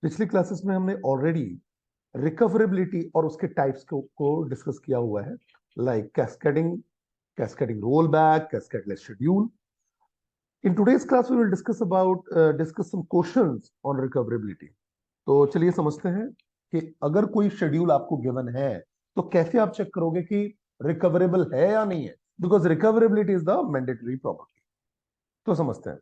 पिछली क्लासेस में हमने ऑलरेडी रिकवरेबिलिटी और उसके टाइप्स को डिस्कस किया हुआ है, like cascading, cascading rollback, cascadeless schedule. In today's class we will discuss some questions on recoverability. तो चलिए समझते हैं कि अगर कोई शेड्यूल आपको गिवन है तो कैसे आप चेक करोगे कि रिकवरेबल है या नहीं है, because recoverability is the mandatory property. तो समझते हैं.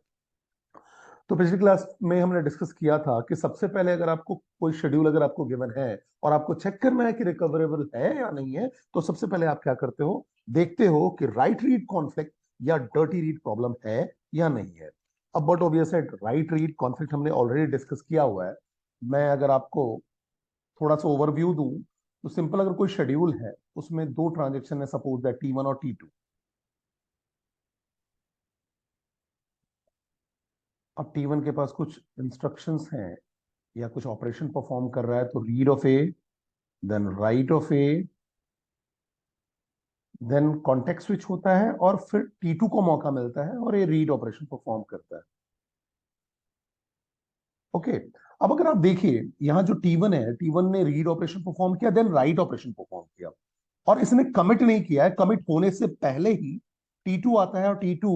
तो पिछली क्लास में हमने डिस्कस किया था कि सबसे पहले अगर आपको कोई शेड्यूल अगर आपको गिवन है और आपको चेक करना है कि रिकवरेबल है या नहीं है, तो सबसे पहले आप क्या करते हो, देखते हो कि राइट रीड कॉन्फ्लिक्ट या डर्टी रीड प्रॉब्लम है या नहीं है. अब बट ऑब्वियस है, राइट रीड कॉन्फ्लिक्ट हमने ऑलरेडी डिस्कस किया हुआ है. मैं अगर आपको थोड़ा सा ओवरव्यू दूं तो सिंपल, अगर कोई शेड्यूल है उसमें दो ट्रांजेक्शन है, सपोज दैट T1 और T2. अब T1 के पास कुछ इंस्ट्रक्शंस हैं या कुछ ऑपरेशन परफॉर्म कर रहा है, तो read of A, then write of A, then context switch होता है और फिर T2 को मौका मिलता है और ये रीड ऑपरेशन परफॉर्म करता है. ओके. अब अगर आप देखिए, यहां जो T1 है, T1 ने रीड ऑपरेशन परफॉर्म किया, देन राइट ऑपरेशन परफॉर्म किया, और इसने कमिट नहीं किया है. कमिट होने से पहले ही T2 आता है और T2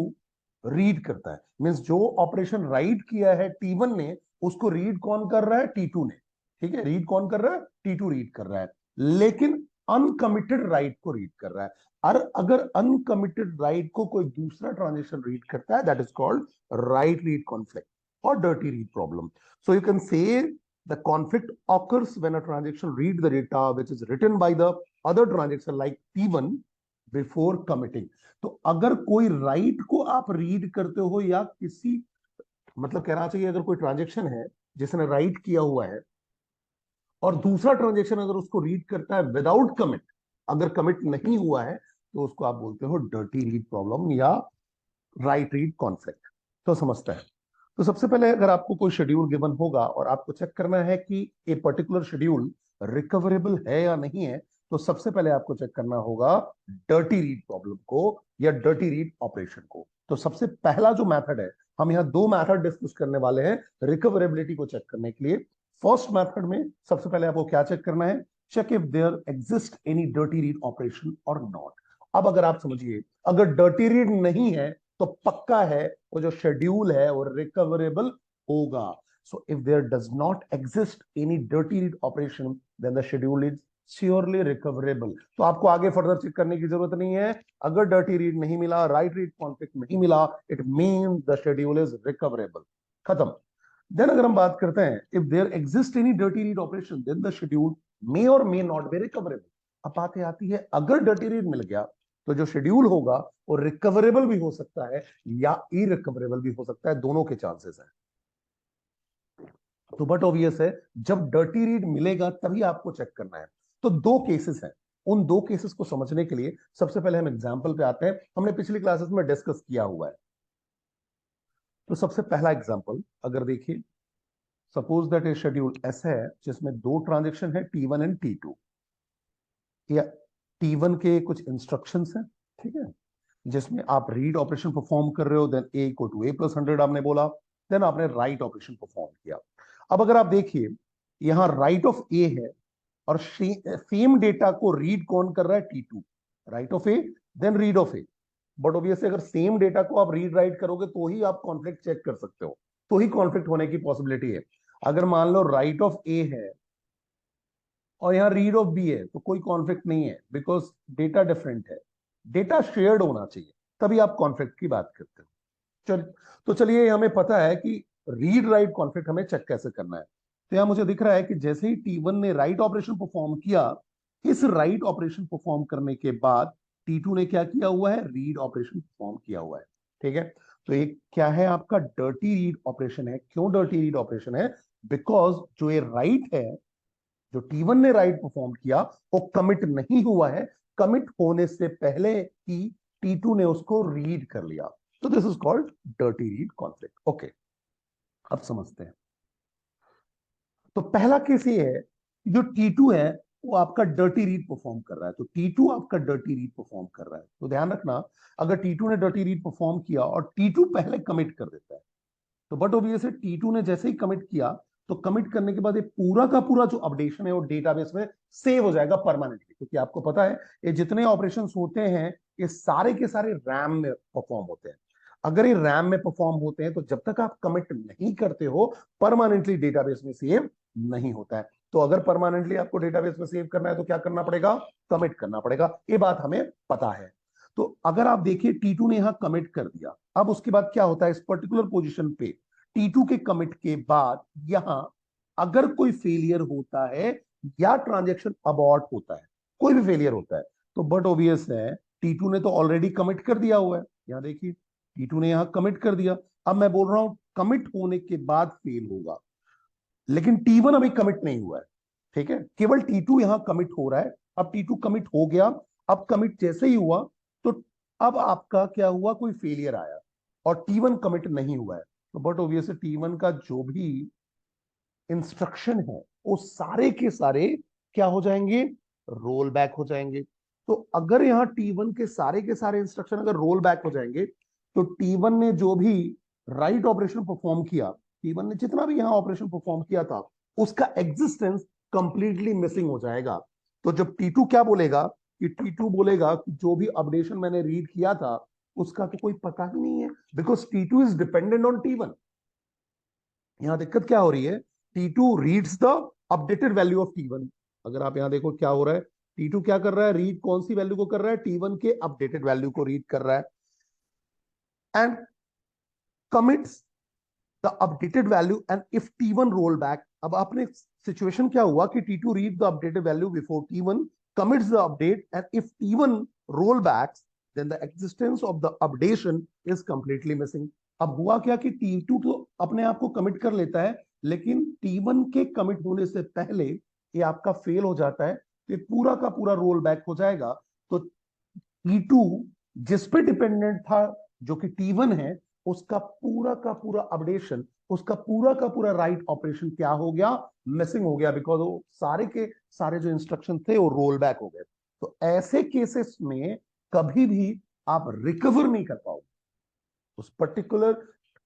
रीड करता है. मींस जो ऑपरेशन राइट किया है T1 ने, उसको रीड कौन कर रहा है? T2 ने. ठीक है, रीड कौन कर रहा है? T2 रीड कर रहा है, लेकिन अनकमिटेड राइट को रीड कर रहा है. और अगर अनकमिटेड राइट को कोई दूसरा ट्रांजेक्शन रीड करता है, that is called right read conflict or dirty read problem. So you can say the conflict occurs when a transaction read the data which is written by the other transaction like T1 before committing. तो अगर कोई right को आप read करते हो या किसी, मतलब कहना चाहिए, अगर कोई ट्रांजेक्शन है जिसने राइट किया हुआ है और दूसरा ट्रांजेक्शन अगर उसको रीड करता है विदाउट कमिट, अगर कमिट नहीं हुआ है, तो उसको आप बोलते हो डर्टी रीड प्रॉब्लम या राइट रीड कॉन्फ्लिक्ट. तो समझते हैं. तो सबसे पहले अगर आपको कोई शेड्यूल गिवन होगा और आपको चेक करना है कि ए पर्टिकुलर शेड्यूल रिकवरेबल है या नहीं है, तो सबसे पहले आपको चेक करना होगा डर्टी रीड प्रॉब्लम को या डर्टी रीड ऑपरेशन को. तो सबसे पहला जो मेथड है, हम यहां दो मेथड डिस्कस करने वाले हैं रिकवरेबिलिटी को चेक करने के लिए. फर्स्ट मेथड में सबसे पहले आपको क्या चेक करना है? Check if there exist any dirty read operation और नॉट. अब अगर आप समझिए, अगर डर्टी रीड नहीं है तो पक्का है वो जो शेड्यूल है वो रिकवरेबल होगा. So if there does not exist any dirty read operation, then the schedule is surely recoverable. तो आपको आगे फर्दर चेक करने की जरूरत नहीं है. अगर डर्टी रीड नहीं मिला, राइट रीड कॉन्फ्लिक्ट नहीं मिला, it means the schedule is recoverable. खत्म. देन अगर हम बात करते हैं, if there exist any dirty read operation, then the schedule may और मे नॉट बी रिकवरेबल. अब बात आती है, अगर डर्टी रीड मिल गया तो जो शेड्यूल होगा वो रिकवरेबल भी हो सकता है या इरिकवरेबल भी हो सकता है, दोनों के चांसेस हैं. तो बट ऑब्वियस है, जब डर्टी रीड मिलेगा तभी आपको चेक करना है. तो दो केसेस हैं. उन दो केसेस को समझने के लिए सबसे पहले हम एग्जांपल पे आते हैं. हमने पिछली क्लासेस में डिस्कस किया हुआ है. तो सबसे पहला एग्जांपल अगर देखिए, सपोज दैट ए शेड्यूल ऐसा है जिसमें दो ट्रांजेक्शन है T1 एंड T2, या T1 के कुछ इंस्ट्रक्शंस हैं, ठीक है, जिसमें आप रीड ऑपरेशन परफॉर्म कर रहे हो, then A equal to A+100 आपने बोला, देन आपने राइट ऑपरेशन परफॉर्म किया. अब अगर आप देखिए, यहां राइट ऑफ ए है और सेम डेटा को रीड कौन कर रहा है? T2. Write of A, then read of A. But obviously अगर सेम डेटा को आप रीड राइट करोगे तो ही आप कॉन्फ्लिक्ट चेक कर सकते हो, तो ही कॉन्फ्लिक्ट होने की पॉसिबिलिटी है. अगर मान लो राइट ऑफ ए है और यहाँ रीड ऑफ बी है, तो कोई कॉन्फ्लिक्ट नहीं है, बिकॉज डेटा डिफरेंट है. डेटा शेयर्ड होना चाहिए, तभी आप कॉन्फ्लिक्ट की बात करते हो. चल, तो चलिए, हमें पता है कि रीड राइट कॉन्फ्लिक्ट हमें चेक कैसे करना है. तो यहां मुझे दिख रहा है कि जैसे ही T1 ने राइट ऑपरेशन परफॉर्म किया, इस राइट ऑपरेशन परफॉर्म करने के बाद T2 ने क्या किया हुआ है? रीड ऑपरेशन परफॉर्म किया हुआ है. ठीक है. तो एक क्या है? आपका डर्टी रीड ऑपरेशन है. क्यों डर्टी रीड ऑपरेशन है? बिकॉज जो ये राइट है, जो T1 ने राइट परफॉर्म किया, वो कमिट नहीं हुआ है. कमिट होने से पहले ही T2 ने उसको रीड कर लिया. तो this is called dirty read conflict. Okay, अब समझते हैं. तो पहला केस ये है, जो T2 है वो आपका डर्टी रीड परफॉर्म कर रहा है. तो T2 आपका डर्टी रीड परफॉर्म कर रहा है. तो ध्यान रखना, अगर T2 ने डर्टी रीड परफॉर्म किया और T2 पहले कमिट कर देता है, तो बट ऑब्वियसली T2 ने जैसे ही कमिट किया तो कमिट करने के बाद ये पूरा का पूरा जो अपडेशन है वो डेटाबेस में सेव हो जाएगा परमानेंटली, क्योंकि आपको पता है ये जितने ऑपरेशंस होते हैं ये सारे के सारे रैम में परफॉर्म होते हैं। अगर ये रैम में परफॉर्म होते हैं तो जब तक आप कमिट नहीं करते हो परमानेंटली डेटाबेस में सेव नहीं होता है। तो अगर परमानेंटली आपको डेटाबेस में सेव करना है तो क्या करना पड़ेगा, कमिट करना पड़ेगा। ये बात हमें पता है। तो अगर आप देखिए T2 ने यहां कमिट कर दिया, अब उसके बाद क्या होता है इस पर्टिकुलर पोजीशन पे T2 के कमिट के बाद यहां अगर कोई फेलियर होता है या ट्रांजेक्शन अबॉर्ट होता है, कोई भी फेलियर होता है, तो बट ऑब्वियस है T2 ने तो ऑलरेडी कमिट कर दिया हुआ है। यहां देखिए T2 ने यहां कमिट कर दिया। अब मैं बोल रहा हूं कमिट होने के बाद फेल होगा, लेकिन T1 अभी कमिट नहीं हुआ है। ठीक है, केवल T2 यहां कमिट हो रहा है। अब T2 कमिट हो गया। अब कमिट जैसे ही हुआ तो अब आपका क्या हुआ, कोई फेलियर आया और T1 कमिट नहीं हुआ है, तो बट ऑब्वियसली T1 का जो भी इंस्ट्रक्शन है वो सारे के सारे क्या हो जाएंगे, रोल बैक हो जाएंगे। तो अगर यहाँ T1 के सारे इंस्ट्रक्शन अगर रोल बैक हो जाएंगे तो T1 ने जो भी राइट ऑपरेशन परफॉर्म किया, T1 ने जितना भी यहाँ ऑपरेशन परफॉर्म किया था उसका एग्जिस्टेंस कंप्लीटली मिसिंग हो जाएगा। तो जब T2 क्या बोलेगा कि T2 बोलेगा कि जो भी अपडेशन मैंने रीड किया था उसका तो कोई पता ही नहीं है, because T2 is dependent on T1। यहां दिक्कत क्या हो रही है, T2 reads the updated value of T1। अगर आप यहां देखो क्या हो रहा है, T2 क्या कर रहा है, रीड कौन सी वैल्यू को कर रहा है, T1 के अपडेटेड वैल्यू को रीड कर रहा है and commits the updated value and if T1 roll back. अब आपने सिचुएशन क्या हुआ कि T2 read the updated value before T1 commits the update and if T1 roll backs then the existence of the updation is completely missing। अब हुआ क्या कि T2 तो अपने आप को कमिट कर लेता है, लेकिन T1 के कमिट होने से पहले ये आपका फेल हो जाता है, तो ये पूरा का पूरा रोल बैक हो जाएगा। तो T2 जिस पे डिपेंडेंट था जो कि T1 है, उसका पूरा का पूरा अपडेशन, उसका पूरा का पूरा राइट ऑपरेशन क्या हो गया, मिसिंग हो गया, बिकॉज वो सारे के सारे जो इंस्ट्रक्शन थे वो रोल बैक हो गए। तो ऐसे केसेस में कभी भी आप रिकवर नहीं कर पाओगे उस पर्टिकुलर,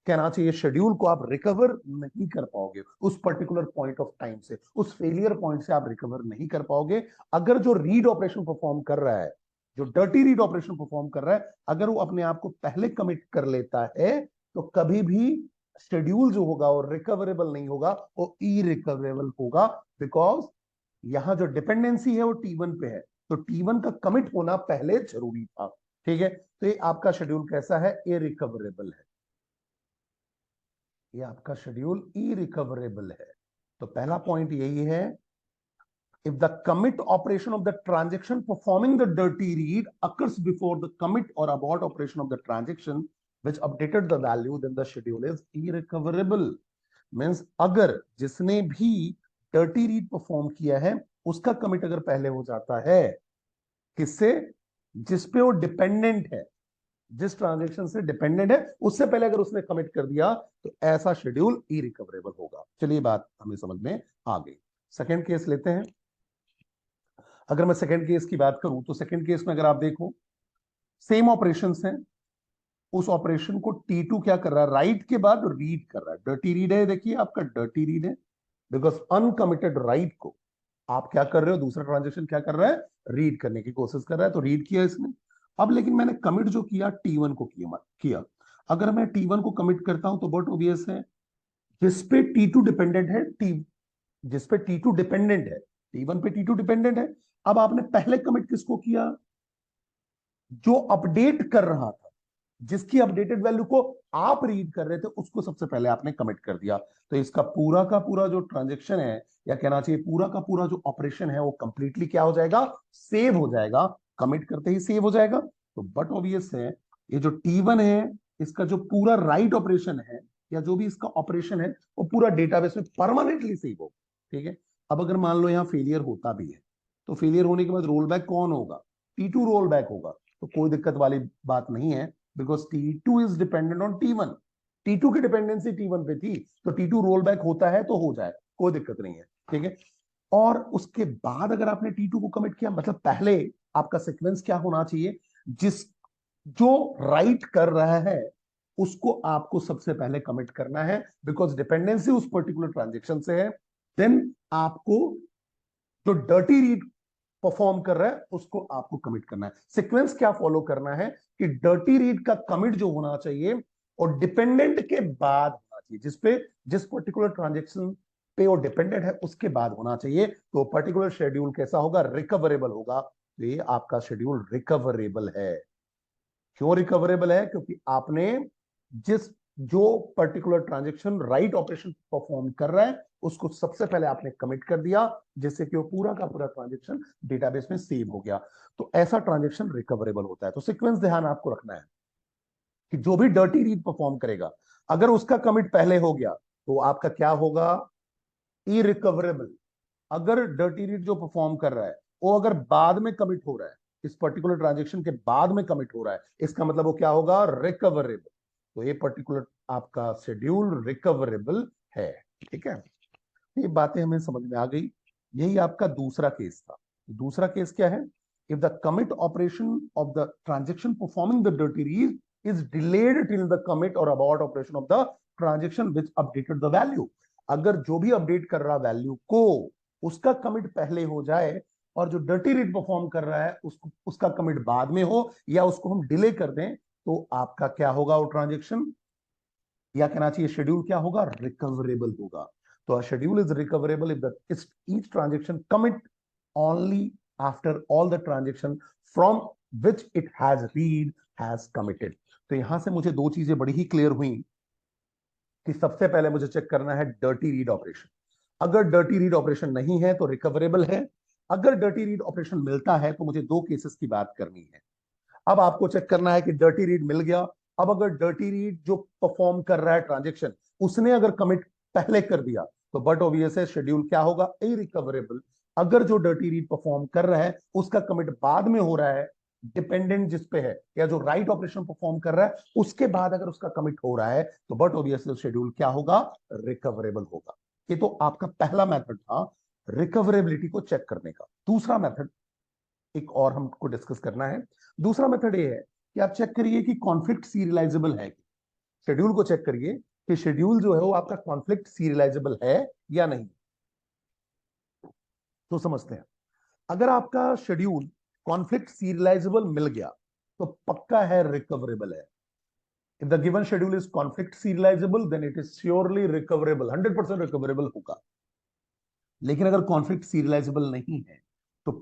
कहना चाहिए शेड्यूल को आप रिकवर नहीं कर पाओगे उस पर्टिकुलर पॉइंट ऑफ टाइम से, उस फेलियर पॉइंट से आप रिकवर नहीं कर पाओगे। अगर जो रीड ऑपरेशन परफॉर्म कर रहा है, जो डर्टी रीड ऑपरेशन परफॉर्म कर रहा है, अगर वो अपने आप को पहले कमिट कर लेता है तो कभी भी शेड्यूल जो होगा वो रिकवरेबल नहीं होगा, वो इरिकवरेबल होगा, बिकॉज यहां जो डिपेंडेंसी है वो T1 पे है, तो T1 का कमिट होना पहले जरूरी था। ठीक है, तो ये आपका शेड्यूल कैसा है, इरिकवरेबल है, ये आपका शेड्यूल इरिकवरेबल है। तो पहला पॉइंट यही है, if the commit operation of the transaction performing the dirty read occurs before the commit or abort operation of the transaction which updated the value, then the schedule is irrecoverable। Means अगर जिसने भी dirty read perform किया है उसका commit अगर पहले हो जाता है, किससे, जिसपे वो डिपेंडेंट है, जिस ट्रांजेक्शन से डिपेंडेंट है उससे पहले अगर उसने कमिट कर दिया तो ऐसा शेड्यूल इरिकवरेबल होगा। चलिए बात हमें समझ में आ गई। सेकेंड केस लेते हैं। अगर मैं सेकेंड केस की बात करूं तो सेकेंड केस में अगर आप देखो सेम ऑपरेशंस हैं, उस ऑपरेशन को T2 क्या कर रहा है, राइट के बाद रीड कर रहा है, डर्टी रीड है, देखिए आपका डर्टी रीड है, बिकॉज अनकमिटेड राइट को आप क्या कर रहे हो, दूसरा ट्रांजेक्शन क्या कर रहा है, रीड करने की कोशिश कर रहा है, तो रीड किया इसने। अब लेकिन मैंने कमिट जो किया T1 को किया। अगर मैं T1 को कमिट करता हूं तो बहुत ऑब्वियस है जिसपे T2 डिपेंडेंट है, जिसपे T2 डिपेंडेंट है, T1 पे T2 डिपेंडेंट है। अब आपने पहले कमिट किसको किया, जो अपडेट कर रहा था, जिसकी अपडेटेड वैल्यू को आप रीड कर रहे थे उसको सबसे पहले आपने कमिट कर दिया। तो इसका पूरा का पूरा जो ट्रांजेक्शन है, या कहना चाहिए पूरा का पूरा जो ऑपरेशन है, वो कंप्लीटली क्या हो जाएगा, सेव हो जाएगा, कमिट करते ही सेव हो जाएगा। तो बट ऑब्वियस है ये जो T1 है इसका जो पूरा राइट ऑपरेशन है या जो भी इसका ऑपरेशन है वो पूरा डेटाबेस में परमानेंटली सेव हो। ठीक है, अब अगर मान लो यहाँ फेलियर होता भी है तो फेलियर होने के बाद रोल बैक कौन होगा, T2 रोल बैक होगा, तो कोई दिक्कत वाली बात नहीं है, because T2 is dependent on T1। T2 की डिपेंडेंसी T1 पे थी, तो T2 रोल बैक होता है तो हो जाए, कोई दिक्कत नहीं है। ठीक है, और उसके बाद अगर आपने T2 को कमिट किया, मतलब पहले आपका सीक्वेंस क्या होना चाहिए, जिस जो राइट कर रहा है उसको आपको सबसे पहले कमिट करना है, बिकॉज डिपेंडेंसी उस पर्टिकुलर ट्रांजेक्शन से है। देन आपको जो डर्टी रीड परफॉर्म कर रहा है उसको आपको कमिट करना है। सीक्वेंस क्या फॉलो करना है कि डर्टी रीड का कमिट जो होना चाहिए और डिपेंडेंट के बाद होना चाहिए, जिस पर्टिकुलर ट्रांजेक्शन पे वो डिपेंडेंट है उसके बाद होना चाहिए। तो पर्टिकुलर शेड्यूल कैसा होगा? रिकवरेबल होगा। तो ये आपका शेड्यूल रिकवरेबल है। क्यों रिकवरेबल है? क्योंकि आपने जिस जो particular transaction write operation perform कर रहा है उसको सबसे पहले आपने कमिट कर दिया, जिससे कि वो पूरा का पूरा ट्रांजेक्शन डेटाबेस में सेव हो गया। तो ऐसा ट्रांजेक्शन रिकवरेबल होता है। तो सीक्वेंस ध्यान आपको रखना है कि जो भी डर्टी रीड परफॉर्म करेगा, अगर उसका कमिट पहले हो गया तो आपका क्या होगा? इरिकवरेबल। अगर डर्टी रीड जो परफॉर्म कर रहा है वो अगर बाद में कमिट हो रहा है, इस पर्टिकुलर ट्रांजेक्शन के बाद में कमिट हो रहा है, इसका मतलब वो क्या होगा? रिकवरेबल। तो ये पर्टिकुलर आपका शेड्यूल रिकवरेबल है। ठीक है, ये बातें हमें समझ में आ गई। यही आपका दूसरा केस था। दूसरा केस क्या है? If the commit operation of the transaction performing the dirty read is delayed till the commit or abort operation of the transaction which updated the value. अगर जो भी अपडेट कर रहा वैल्यू को उसका कमिट पहले हो जाए और जो डर्टी रीड परफॉर्म कर रहा है उसका कमिट बाद में हो या उसको हम डिले कर दें, तो आपका क्या होगा? वो ट्रांजेक्शन, या कहना चाहिए शेड्यूल क्या होगा? रिकवरेबल होगा। तो a schedule is recoverable if each transaction commit only after all the transaction from which it has read has committed। तो यहां से मुझे दो चीजें बड़ी ही क्लियर हुई कि सबसे पहले मुझे चेक करना है डर्टी रीड ऑपरेशन। अगर डर्टी रीड ऑपरेशन नहीं है तो रिकवरेबल है। अगर डर्टी रीड ऑपरेशन मिलता है तो मुझे दो केसेस की बात करनी है। अब आपको चेक करना है कि डर्टी रीड मिल गया। अब अगर डर्टी रीड जो परफॉर्म कर रहा है ट्रांजेक्शन, उसने अगर कमिट पहले कर दिया तो बट ऑब्वियस है शेड्यूल क्या होगा? इरिकवरेबल। अगर जो डर्टी रीड परफॉर्म कर रहा है उसका कमिट बाद में हो रहा है, डिपेंडेंट जिस पे है या जो राइट ऑपरेशन परफॉर्म कर रहा है उसके बाद अगर उसका कमिट हो रहा है तो बट ऑब्वियसली शेड्यूल क्या होगा? रिकवरेबल होगा। ये तो आपका पहला मेथड था रिकवरेबिलिटी को चेक करने का। दूसरा मेथड एक और हमको डिस्कस करना है। दूसरा मेथड ये है कि आप चेक करिए कि कॉन्फ्लिक्ट सीरियलाइजेबल है। शेड्यूल को चेक करिए कि शेड्यूल जो है वो आपका कॉन्फ्लिक्ट सीरियलाइजेबल है या नहीं। तो समझते हैं, अगर आपका शेड्यूल कॉन्फ्लिक्ट सीरियलाइजेबल मिल गया तो पक्का है रिकवरेबल है। If the given schedule is conflict serializable then it is surely recoverable, 100% recoverable होगा। लेकिन अगर कॉन्फ्लिक्ट सीरियलाइजेबल नहीं है तो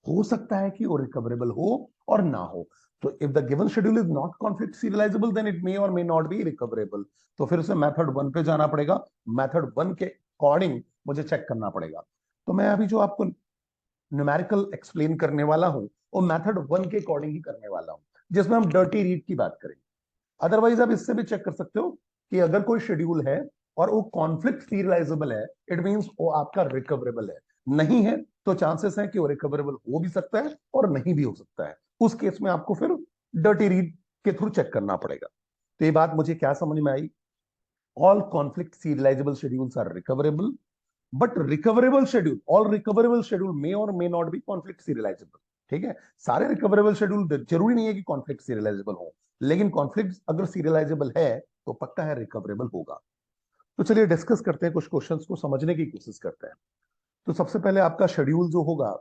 हो सकता है कि वो रिकवरेबल हो और ना हो। तो if the given schedule is not conflict serializable then it may और मे नॉट बी रिकवरेबल। तो फिर उसे मेथड 1 पे जाना पड़ेगा। मेथड 1 के अकॉर्डिंग मुझे चेक करना पड़ेगा। तो मैं अभी जो आपको न्यूमेरिकल एक्सप्लेन करने वाला हूं वो मेथड 1 के अकॉर्डिंग ही करने वाला हूं, जिसमें हम डर्टी रीड की बात करेंगे। अदरवाइज आप इससे भी चेक कर सकते हो कि अगर कोई शेड्यूल है और वो कॉन्फ्लिक्ट सीरियलाइजेबल है, इट मींस वो आपका रिकवरेबल है। नहीं है तो चांसेस है कि वो रिकवरेबल हो भी सकता है और नहीं भी हो सकता है। उस केस में आपको फिर डर्टी रीड के थ्रू चेक करना पड़ेगा। तो ये बात मुझे क्या समझ में आई? All conflict serializable schedules are recoverable, but recoverable schedule, all recoverable schedule may और may not be conflict serializable. ठीक है, सारे रिकवरेबल शेड्यूल जरूरी नहीं है कि कॉन्फ्लिक्ट सीरियलाइजेबल हो, लेकिन कॉन्फ्लिक्ट अगर सीरियलाइजेबल है तो पक्का है रिकवरेबल होगा। तो चलिए डिस्कस करते हैं, कुछ क्वेश्चंस को समझने की कोशिश करते हैं। तो सबसे पहले आपका शेड्यूल जो होगा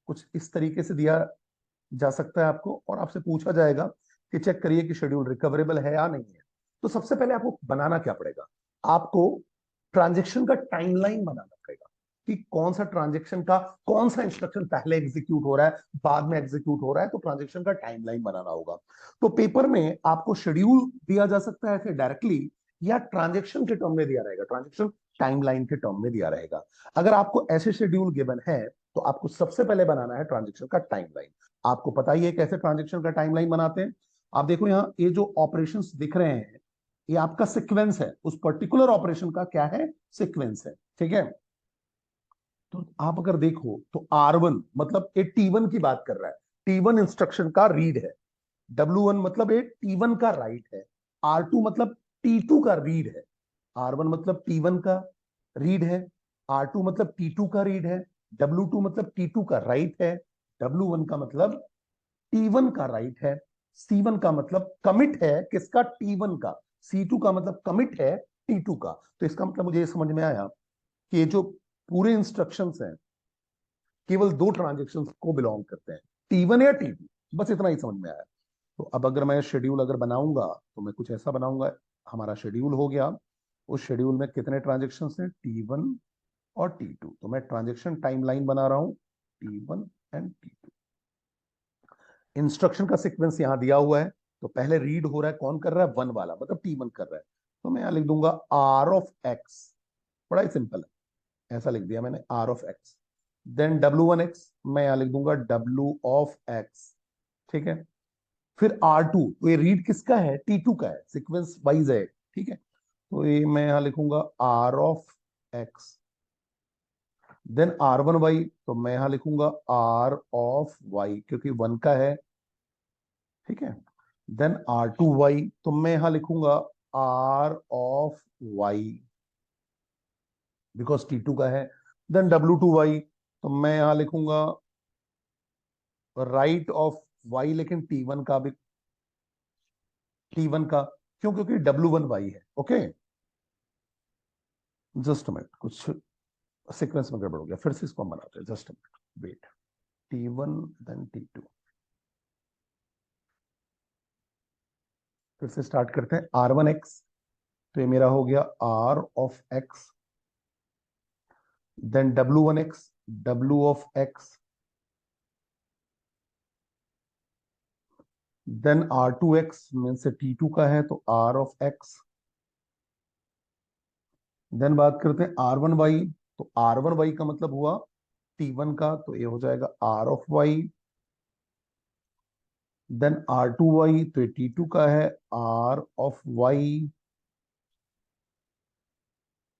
कुछ इस तरीके से दिया जा सकता है आपको, और आपसे पूछा जाएगा कि चेक करिए कि शेड्यूल रिकवरेबल है या नहीं है। तो सबसे पहले आपको बनाना क्या पड़ेगा? आपको ट्रांजेक्शन का टाइमलाइन बनाना पड़ेगा कि कौन सा ट्रांजेक्शन का कौन सा इंस्ट्रक्शन पहले एग्जीक्यूट हो रहा है, बाद में एग्जीक्यूट हो रहा है। तो ट्रांजेक्शन का टाइमलाइन बनाना होगा। तो पेपर में आपको शेड्यूल दिया जा सकता है ऐसे डायरेक्टली, या ट्रांजेक्शन के टर्म में दिया रहेगा, ट्रांजेक्शन टाइमलाइन के टर्म में दिया रहेगा। अगर आपको ऐसे शेड्यूल गिवन है तो आपको सबसे पहले बनाना है ट्रांजेक्शन का टाइमलाइन। आपको पता ही है कैसे ट्रांजेक्शन का टाइमलाइन बनाते हैं। आप देखो यहाँ ये जो ऑपरेशंस दिख रहे हैं ये आपका सीक्वेंस है, उस पर्टिकुलर ऑपरेशन का क्या है? सीक्वेंस है। ठीक है, तो आप अगर देखो तो R1 मतलब ये T1 की बात कर रहा है, T1 इंस्ट्रक्शन का रीड है। W1 मतलब ये T1 का राइट है। R2 मतलब T2 का रीड है। R1 मतलब T1 का रीड है, R2 मतलब T2 का रीड है, W2 मतलब T2 का राइट है, W1 का मतलब T1 का राइट है, C1 का मतलब कमिट है किसका? T1 का। C2 का मतलब कमिट है T2 का। तो इसका मतलब मुझे ये समझ में आया कि ये जो पूरे इंस्ट्रक्शंस हैं केवल दो ट्रांजेक्शंस को बिलोंग करते हैं, T1 या T2, बस इतना ही समझ में आया। तो अब अगर मैं शेड्यूल अगर बनाऊंगा तो मैं कुछ ऐसा बनाऊंगा, हमारा शेड्यूल हो गया, उस शेड्यूल में कितने ट्रांजेक्शंस हैं, T1 और T2। तो मैं ट्रांजेक्शन टाइमलाइन बना रहा हूं, T1 एंड T2। इंस्ट्रक्शन का सीक्वेंस यहां दिया हुआ है, तो पहले रीड हो रहा है, कौन कर रहा है, वन वाला, मतलब T1 कर रहा है। तो मैं यहां लिख दूंगा R ऑफ X, बड़ा ही सिंपल है, ऐसा लिख दिया मैंने, R of X। Then W1X मैं यहां लिख दूंगा W ऑफ X, ठीक है। फिर R2, तो ये रीड किसका है, T2 का है, सीक्वेंस वाइज है, ठीक है। तो ये मैं यहां लिखूंगा R of X। Then R1Y, तो मैं यहां लिखूंगा R ऑफ Y, क्योंकि वन का है, ठीक है। देन R2Y, तो मैं यहां लिखूंगा R of Y, because T2 का है। देन W2Y, तो मैं यहां लिखूंगा राइट ऑफ Y, लेकिन T1 का भी, T1 का क्यों, क्योंकि W1Y है, ओके। जस्ट मिनट, कुछ सीक्वेंस में गड़बड़ हो गया, फिर से इसको हम बनाते हैं, just minute wait. T1 then T2, फिर से स्टार्ट करते हैं। R1X, तो ये मेरा हो गया R of X। Then W1X, W of X। Then R2X mean से T2 का है, तो R ऑफ X। देन बात करते हैं R1Y, तो R1Y का मतलब हुआ T1 का, तो ये हो जाएगा R of Y। Then R2Y, तो ये T2 का है, R of Y।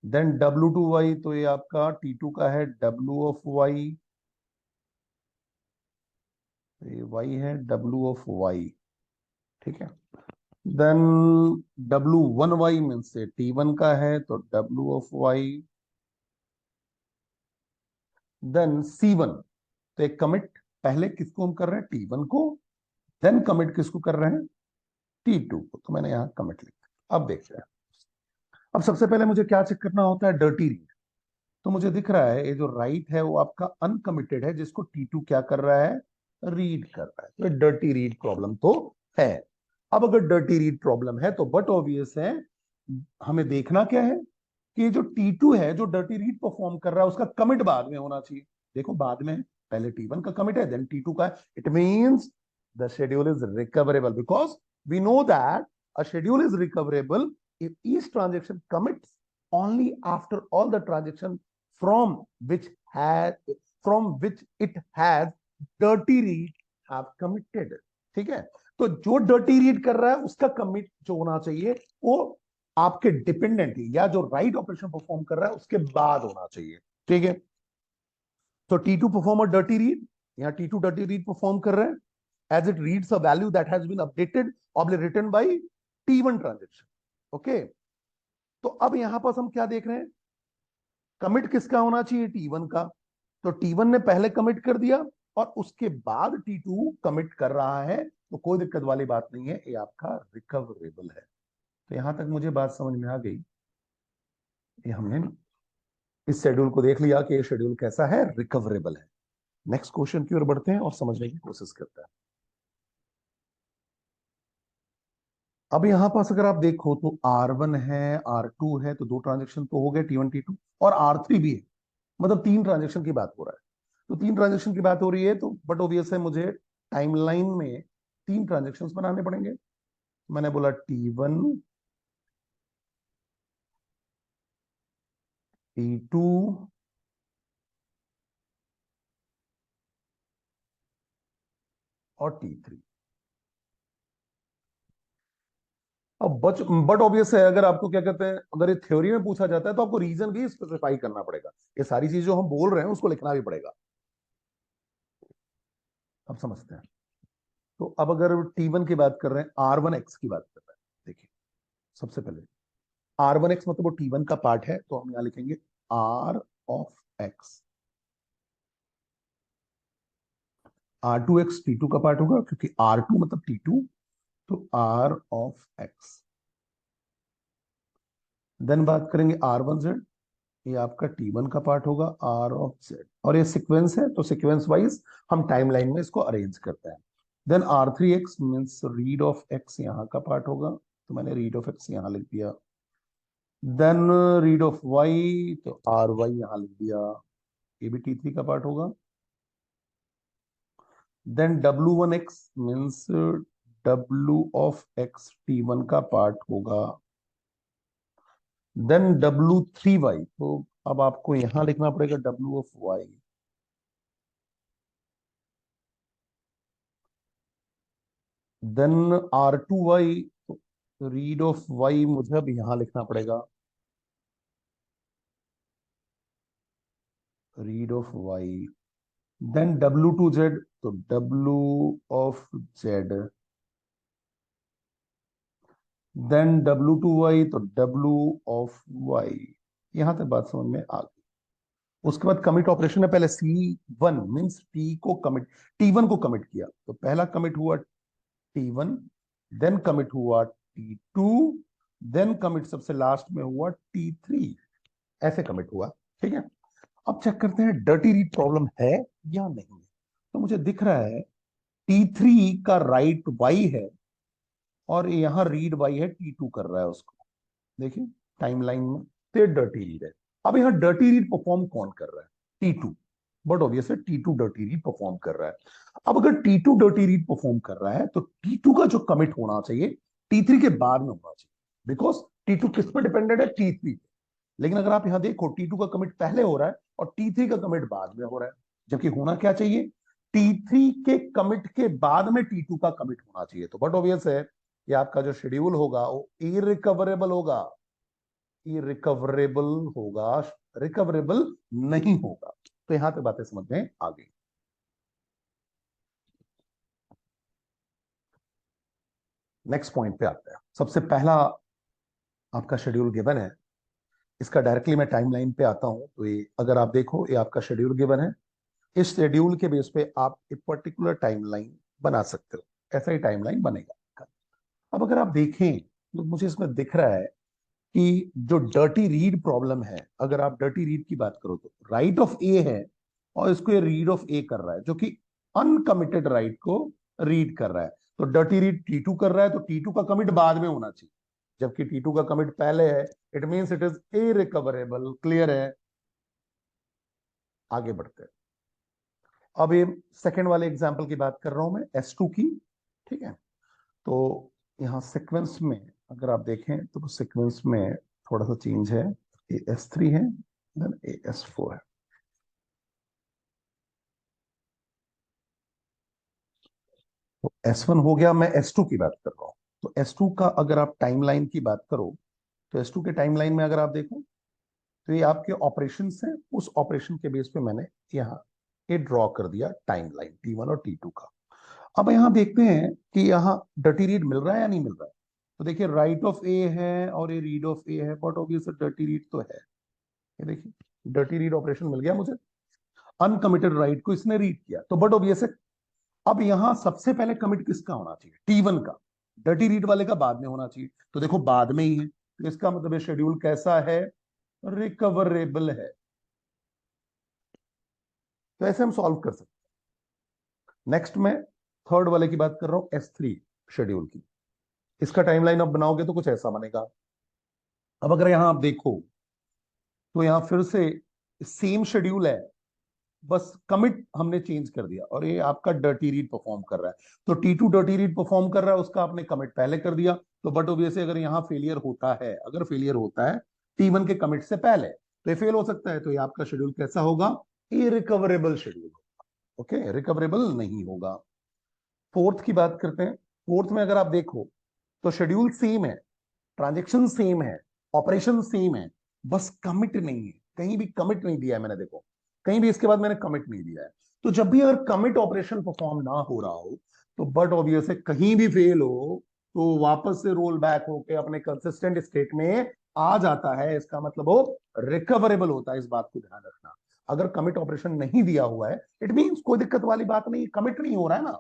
Then W2Y, तो ये आपका T2 का है, W ऑफ Y। तो ये Y है, W ऑफ Y, ठीक है। देन W1Y मीन से T1 का है, तो W of Y। Then C1, तो एक कमिट पहले किसको हम कर रहे हैं, T1 को। देन कमिट किसको कर रहे हैं, T2 को। तो मैंने यहां कमिट लिखा। अब देखते हैं, अब सबसे पहले मुझे क्या चेक करना होता है, डर्टी रीड। तो मुझे दिख रहा है ये जो राइट है वो आपका अनकमिटेड है, जिसको T2 क्या कर रहा है, रीड कर रहा है। तो ये डर्टी रीड प्रॉब्लम तो है। अब अगर डर्टी रीड प्रॉब्लम है तो बट ऑब्वियस है, हमें देखना क्या है कि जो T2 है जो डर्टी रीड परफॉर्म कर रहा है उसका कमिट बाद में होना चाहिए। देखो बाद में है, पहले T1 का कमिट है, देन T2 का है। It means the schedule is recoverable, because we know that a schedule is recoverable if each transaction commits only after all the transaction from which has from which it has dirty read have committed, ठीक है। तो जो dirty read कर रहा है उसका commit जो होना चाहिए वो आपके डिपेंडेंट या जो राइट ऑपरेशन परफॉर्म कर रहा है उसके बाद होना चाहिए, ठीक है। तो T2 perform a dirty read, यहाँ T2 डर्टी रीड परफॉर्म कर रहे हैं as it reads a value that has been updated और written by T1 transaction, okay. तो अब यहां पर हम क्या देख रहे हैं, कमिट किसका होना चाहिए, T1 का। तो T1 ने पहले कमिट कर दिया और उसके बाद T2 कमिट कर रहा है, तो कोई दिक्कत वाली बात नहीं है, ये आपका रिकवरेबल है। तो यहां तक मुझे बात समझ में आ गई, ये हमने इस शेड्यूल को देख लिया कि ये शेड्यूल कैसा है, रिकवरेबल है। नेक्स्ट क्वेश्चन की ओर बढ़ते हैं और समझने की कोशिश करते हैं। अब यहां पास अगर आप देखो तो R1 है, R2 है, तो दो ट्रांजेक्शन तो हो गए, T1 T2, और R3 भी है, मतलब तीन ट्रांजेक्शन की बात हो रहा है। तो तीन ट्रांजेक्शन की बात हो रही है, तो बट ऑब्वियस है मुझे टाइमलाइन में तीन ट्रांजेक्शन्स बनाने पड़ेंगे। मैंने बोला T1, T2 और T3। अब बट ऑब्वियस है, अगर आपको क्या कहते हैं, अगर ये थ्योरी में पूछा जाता है तो आपको रीजन भी स्पेसिफाई करना पड़ेगा। ये सारी चीज जो हम बोल रहे हैं उसको लिखना भी पड़ेगा। अब समझते हैं। तो अब अगर T1 की बात कर रहे हैं, R1X की बात कर रहे हैं, देखिए सबसे पहले R1X मतलब वो T1 का पार्ट है, तो हम यहां लिखेंगे R of X। R2X T2 का पार्ट होगा, क्योंकि R2 मतलब T2, तो R ऑफ X। देन बात करेंगे R1Z, ये आपका T1 का पार्ट होगा R ऑफ Z, और ये सीक्वेंस है तो सीक्वेंस वाइज हम टाइमलाइन में इसको अरेंज करते हैं। Then R3X means read of X यहाँ का पार्ट होगा, तो मैंने रीड ऑफ X यहाँ लिख दिया। देन रीड ऑफ Y, तो RY यहाँ लिख दिया, ये भी T3 का पार्ट होगा। Then W1X means W of X T1 का पार्ट होगा। देन W3Y, तो अब आपको यहां लिखना पड़ेगा W of Y। Then R2Y, तो रीड ऑफ Y मुझे अब यहां लिखना पड़ेगा, read of Y। Then W2Z, तो W of Z। Then W2Y, तो W ऑफ Y। यहां तक बात समझ में आ गई। उसके बाद कमिट ऑपरेशन है, पहले C1 मींस T को कमिट, T1 को कमिट किया, तो पहला कमिट हुआ T1, देन कमिट हुआ T2, देन कमिट सबसे लास्ट में हुआ T3, ऐसे कमिट हुआ। ठीक है, अब चेक करते हैं डर्टी रीड प्रॉब्लम है या नहीं। तो मुझे दिख रहा है T3 का राइट Y है और यहाँ रीड Y है, T2 कर रहा है उसको, देखिए टाइमलाइन में, तो ये डर्टी रीड है। अब यहाँ डर्टी रीड परफॉर्म कौन कर रहा है? T2, बट ऑब्वियस है T2 डर्टी रीड परफॉर्म कर रहा है। अब अगर T2 डर्टी रीड परफॉर्म कर रहा है तो T2 का जो कमिट होना चाहिए T3 के बाद में होना चाहिए, बिकॉज T2 किस पर डिपेंडेंट है? T3। लेकिन अगर आप यहां देखो T2 का कमिट पहले हो रहा है और T3 का कमिट बाद में हो रहा है, जबकि होना क्या चाहिए? T3 के कमिट के बाद में T2 का कमिट होना चाहिए। तो बट ऑब्वियस है ये आपका जो शेड्यूल होगा वो इरिकवरेबल होगा, इरिकवरेबल होगा, रिकवरेबल नहीं होगा। तो यहां तक बातें समझ में आ गई। नेक्स्ट पॉइंट पे आते हैं। सबसे पहला आपका शेड्यूल गिवन है, इसका डायरेक्टली मैं टाइमलाइन पे आता हूं। तो ये अगर आप देखो ये आपका शेड्यूल गिवन है, इस शेड्यूल के बेस पे आप एक पर्टिकुलर टाइमलाइन बना सकते हो, ऐसा ही टाइमलाइन बनेगा। अब अगर आप देखें तो मुझे इसमें दिख रहा है कि जो डर्टी रीड प्रॉब्लम है, अगर आप डर्टी रीड की बात करो तो राइट ऑफ ए है और इसको ये रीड ऑफ ए कर रहा है, जो कि अनकमिटेड राइट को रीड कर रहा है। तो डर्टी रीड T2 कर रहा है, तो T2 का कमिट बाद में होना चाहिए, जबकि T2 का कमिट पहले है। It means it is irrecoverable. Clear है? आगे बढ़ते हैं। अब ये सेकंड वाले एग्जांपल की बात कर रहा हूं मैं, S2 की। ठीक है, तो यहाँ सीक्वेंस में अगर आप देखें तो सीक्वेंस में थोड़ा सा चेंज है, ये S3 है, देन ये S4 है। तो S1 हो गया, मैं S2 की बात कर रहा हूं। तो S2 का अगर आप टाइमलाइन की बात करो तो S2 के टाइमलाइन में अगर आप देखो तो ये आपके ऑपरेशंस हैं, उस ऑपरेशन के बेस पे मैंने यहाँ ये ड्रॉ कर दिया टाइमलाइन T1 और T2 का। अब यहाँ देखते हैं कि यहाँ डर्टी रीड मिल रहा है या नहीं मिल रहा है। तो देखिए राइट ऑफ ए है और ये रीड ऑफ ए है, बट ऑब्वियस डर्टी रीड तो है। ये देखिए डर्टी रीड ऑपरेशन मिल गया मुझे, अनकमिटेड राइट को इसने रीड किया, तो बट ऑब्वियस है। अब यहां सबसे पहले कमिट किसका होना चाहिए? T1 का। डर्टी रीड वाले का बाद में होना चाहिए, तो देखो बाद में ही है, तो इसका मतलब शेड्यूल कैसा है? रिकवरेबल है। तो ऐसे हम सॉल्व कर सकते हैं। नेक्स्ट मैं थर्ड वाले की बात कर रहा हूं, S3 शेड्यूल की। इसका टाइमलाइन अब बनाओगे तो कुछ ऐसा बनेगा। अब अगर यहां आप देखो तो यहां फिर से सेम शेड्यूल है, बस कमिट हमने चेंज कर दिया, और ये आपका डर्टी रीड परफॉर्म कर रहा है। तो T2 डर्टी रीड परफॉर्म कर रहा है, उसका आपने कमिट पहले कर दिया। तो बट ऑब्वियसली अगर यहाँ फेलियर होता है, अगर फेलियर होता है T1 के कमिट से पहले, तो ये फेल हो सकता है। तो ये आपका शेड्यूल कैसा होगा? इरिकवरेबल शेड्यूल होगा। ओके, रिकवरेबल नहीं होगा। फोर्थ की बात करते हैं। फोर्थ में अगर आप देखो तो शेड्यूल सेम है, ट्रांजेक्शन सेम है, ऑपरेशन सेम है, बस कमिट नहीं है, कहीं भी कमिट नहीं दिया है मैंने, देखो कहीं भी इसके बाद मैंने कमिट नहीं दिया है। तो जब भी अगर कमिट ऑपरेशन परफॉर्म ना हो रहा हो तो बट ऑब्वियस है कहीं भी फेल हो तो वापस से रोल बैक होके अपने कंसिस्टेंट स्टेट में आ जाता है, इसका मतलब वो रिकवरेबल होता है। इस बात को ध्यान रखना। अगर कमिट ऑपरेशन नहीं दिया हुआ है इट मींस कोई दिक्कत वाली बात नहीं, कमिट नहीं हो रहा है ना,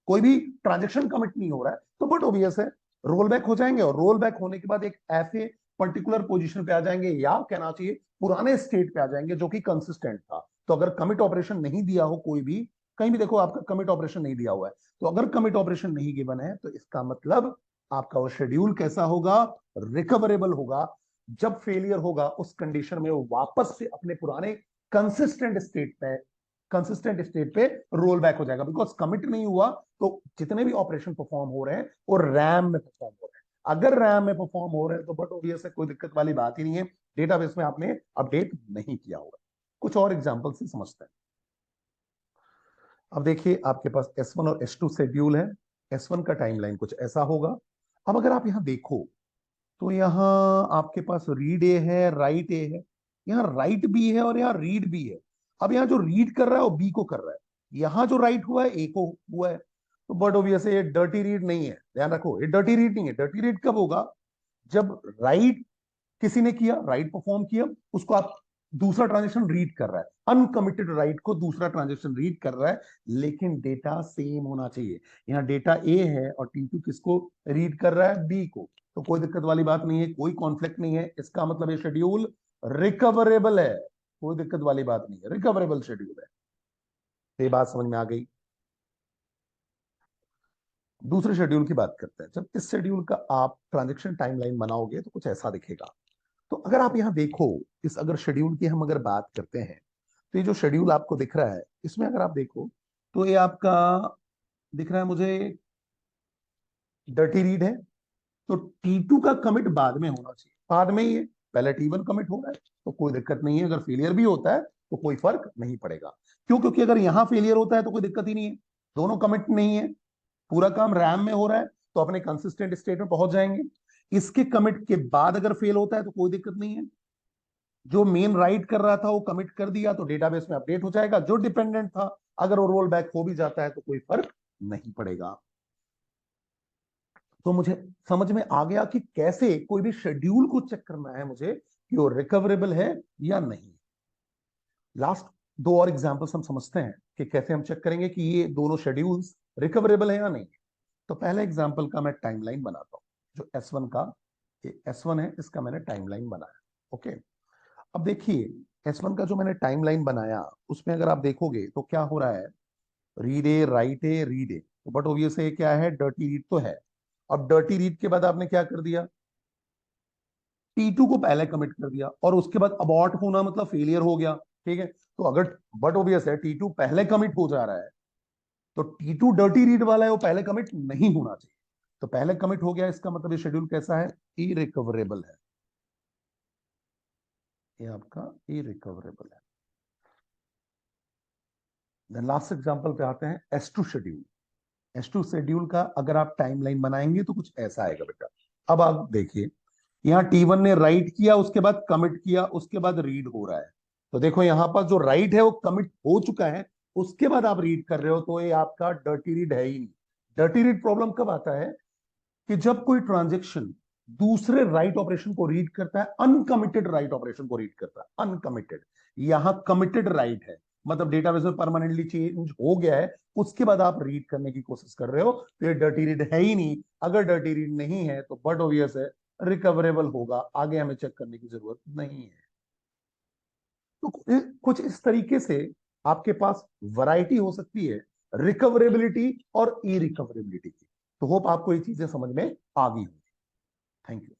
कोई भी ट्रांजेक्शन कमिट नहीं हो रहा है, तो बट ऑब्वियस है रोल बैक हो जाएंगे, और रोल बैक होने के बाद एक ऐसे पर्टिकुलर पोजीशन पे आ जाएंगे, या कहना चाहिए पुराने स्टेट पे आ जाएंगे जो कि कंसिस्टेंट था। तो अगर कमिट ऑपरेशन नहीं दिया हो कोई भी, कहीं भी देखो आपका कमिट ऑपरेशन नहीं दिया हुआ है, तो अगर कमिट ऑपरेशन नहीं गिवन है तो इसका मतलब आपका वो शेड्यूल कैसा होगा, रिकवरेबल होगा। जब फेलियर होगा उस कंडीशन में वो वापस से अपने पुराने कंसिस्टेंट स्टेट पे रोल बैक हो जाएगा, बिकॉज कमिट नहीं हुआ। तो जितने भी ऑपरेशन परफॉर्म हो रहे हैं वो रैम में परफॉर्म हो रहे हैं। अगर रैम में परफॉर्म हो रहे हैं तो बट ऑब्वियस है, कोई दिक्कत वाली बात ही नहीं है, डेटाबेस में आपने अपडेट नहीं किया होगा। कुछ और एग्जांपल से समझते हैं। अब देखिए आपके पास S1 और S2 शेड्यूल है। S1 का टाइमलाइन कुछ ऐसा होगा। अब अगर आप यहां देखो तो यहाँ आपके पास रीड ए है, राइट ए है, यहाँ राइट बी है और यहाँ रीड बी है। अब यहाँ जो रीड कर रहा है वो बी को कर रहा है, यहाँ जो राइट हुआ है ए को हुआ है। तो बट ऑब्वियस ये डर्टी रीड नहीं है, ध्यान रखो, ये डर्टी रीड नहीं है। डर्टी रीड कब होगा, जब राइट किसी ने किया, राइट परफॉर्म किया, उसको आप दूसरा ट्रांजेक्शन रीड कर रहा है, अनकमिटेड राइट को दूसरा ट्रांजेक्शन रीड कर रहा है, लेकिन डेटा सेम होना चाहिए। यहाँ डेटा ए है और T2 किसको रीड कर रहा है, बी को। तो कोई दिक्कत वाली बात नहीं है, कोई कॉन्फ्लिक्ट नहीं है, इसका मतलब ये शेड्यूल रिकवरेबल है, कोई दिक्कत वाली बात नहीं है, रिकवरेबल शेड्यूल है। तो ये बात समझ में आ गई। दूसरे शेड्यूल की बात करते हैं। जब इस शेड्यूल का आप ट्रांजेक्शन टाइमलाइन बनाओगे तो कुछ ऐसा दिखेगा। तो अगर आप यहां देखो, इस अगर शेड्यूल की हम अगर बात करते हैं, तो ये जो शेड्यूल आपको दिख रहा है, इसमें अगर आप देखो तो ये आपका दिख रहा है मुझे डर्टी रीड है। तो T2 का कमिट बाद में होना चाहिए, बाद में ही है, पहले T1 कमिट हो रहा है तो कोई दिक्कत नहीं है। अगर फेलियर भी होता है तो कोई फर्क नहीं पड़ेगा। क्यों, क्योंकि अगर यहां फेलियर होता है तो कोई दिक्कत ही नहीं है, दोनों कमिट नहीं है, पूरा काम रैम में हो रहा है, तो अपने कंसिस्टेंट स्टेट में पहुंच जाएंगे। इसके कमिट के बाद अगर फेल होता है तो कोई दिक्कत नहीं है, जो मेन राइट कर रहा था वो कमिट कर दिया तो डेटाबेस में अपडेट हो जाएगा। जो डिपेंडेंट था अगर वो रोल बैक हो भी जाता है तो कोई फर्क नहीं पड़ेगा। तो मुझे समझ में आ गया कि कैसे कोई भी शेड्यूल को चेक करना है मुझे कि वो रिकवरेबल है या नहीं। लास्ट दो और एग्जांपल्स हम समझते हैं कि कैसे हम चेक करेंगे कि ये दोनों शेड्यूल्स रिकवरेबल है या नहीं। तो पहले एग्जांपल का मैं टाइमलाइन बनाता हूं, जो S1 का, ये S1 है, इसका मैंने टाइमलाइन बनाया। ओके, अब देखिए S1 का जो मैंने टाइमलाइन बनाया उसमें अगर आप देखोगे तो क्या हो रहा है, रीड ए, राइट ए, रीड ए। तो बट ऑब्वियस ये क्या है, डर्टी रीड तो है। अब डर्टी रीड के बाद आपने क्या कर दिया, T2 को पहले कमिट कर दिया और उसके बाद अबॉर्ट होना मतलब फेलियर हो गया। ठीक है, तो अगर बट ऑब्वियस है T2 पहले कमिट हो जा रहा है तो T2 डर्टी रीड वाला है, वो पहले कमिट नहीं होना चाहिए। तो पहले कमिट हो गया, इसका मतलब ये शेड्यूल कैसा है, इरिकवरेबल है, ये आपका इरिकवरेबल है। देन लास्ट एग्जांपल पे आते हैं, S2 शेड्यूल। S2 शेड्यूल का अगर आप टाइमलाइन बनाएंगे तो कुछ ऐसा आएगा बेटा। अब आप देखिए, यहाँ T1 ने राइट किया, उसके बाद कमिट किया, उसके बाद रीड हो रहा है। तो देखो यहाँ पर जो राइट है वो कमिट हो चुका है, उसके बाद आप रीड कर रहे हो, तो ये आपका डर्टी रीड है ही नहीं। डर्टी रीड प्रॉब्लम कब आता है, कि जब कोई ट्रांजेक्शन दूसरे राइट ऑपरेशन को रीड करता है, अनकमिटेड राइट ऑपरेशन को रीड करता है, अनकमिटेड। यहां कमिटेड राइट है, मतलब डेटाबेस में परमानेंटली चेंज हो गया है, उसके बाद आप रीड करने की कोशिश कर रहे हो, तो ये डर्टी रीड है ही नहीं। अगर डर्टी रीड नहीं है तो बट ऑब्वियस है, रिकवरेबल होगा, आगे हमें चेक करने की जरूरत नहीं है। तो कुछ इस तरीके से आपके पास वैरायटी हो सकती है रिकवरेबिलिटी और ई रिकवरेबिलिटी की। तो होप आपको ये चीजें समझ में आ गई होंगी। Thank you.